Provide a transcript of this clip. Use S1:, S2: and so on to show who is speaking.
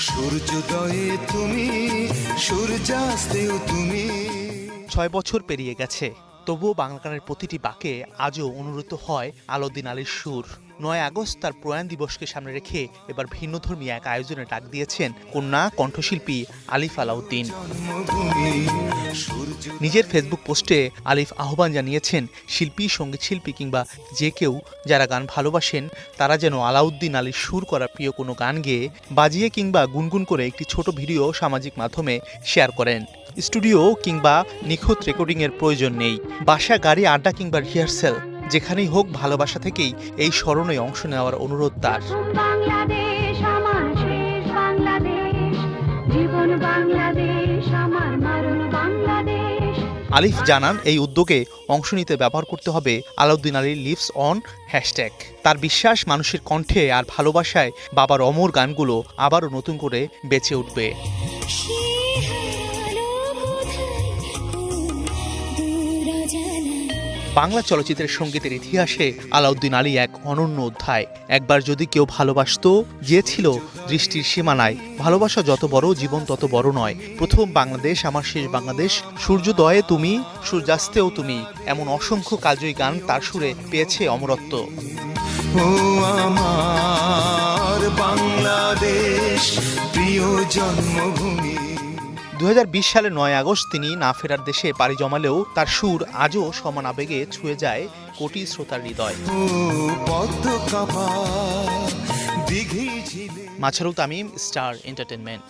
S1: সূর্যোদয়ে তুমি, সূর্যাস্তেও তুমি।
S2: ৬ বছর পেরিয়ে গেছে, তবুও বাংলা গানের প্রতিটি বাঁকে আজও অনুরূত হয় আলাউদ্দিন আলীর সুর। ৯ আগস্ট তার প্রয়াণ দিবসকে সামনে রেখে এবার ভিন্নধর্মী এক আয়োজনে ডাক দিয়েছেন কন্যা কণ্ঠশিল্পী আলিফ আলাউদ্দিন। নিজের ফেসবুক পোস্টে আলিফ আহ্বান জানিয়েছেন শিল্পী, সঙ্গীতশিল্পী কিংবা যে কেউ যারা গান ভালোবাসেন তারা যেন আলাউদ্দিন আলীর সুর করা প্রিয় কোনো গান গেয়ে বাজিয়ে কিংবা গুনগুন করে একটি ছোট ভিডিও সামাজিক মাধ্যমে শেয়ার করেন। স্টুডিও কিংবা নিখুঁত রেকর্ডিংয়ের প্রয়োজন নেই। বাসা, গাড়ি, আড্ডা কিংবা রিহার্সেল, যেখানেই হোক ভালোবাসা থেকেই এই স্মরণে অংশ নেওয়ার অনুরোধ তার। আলিফ জানান, এই উদ্যোগে অংশ নিতে ব্যবহার করতে হবে আলাউদ্দিন আলীর লিভস অন হ্যাশট্যাগ। তার বিশ্বাস, মানুষের কণ্ঠে আর ভালোবাসায় বাবার অমর গানগুলো আবারও নতুন করে বেঁচে উঠবে। বাংলা চলচ্চিত্রের সঙ্গীতের ইতিহাসে আলাউদ্দিন আলী এক অনন্য অধ্যায়। একবার যদি কেউ ভালোবাসত, যে ছিল দৃষ্টির সীমানায়। ভালোবাসা যত বড়, জীবন তত বড় নয়। প্রথম বাংলাদেশ, আমার শেষ বাংলাদেশ, সূর্যোদয়ে তুমি, সূর্যাস্তেও তুমি, এমন অসংখ্য কালজয়ী গান তার সুরে পেয়েছে অমরত্ব।
S1: ও আমার বাংলাদেশ, প্রিয় জন্মভূমি।
S2: ২০২০ সালের ৯ আগস্ট তিনি না ফেরার দেশে পাড়ি জমালেও তার সুর আজও সমান আবেগে ছুঁয়ে যায় কোটি শ্রোতার হৃদয়। মাছারুল তামিম, স্টার এন্টারটেইনমেন্ট।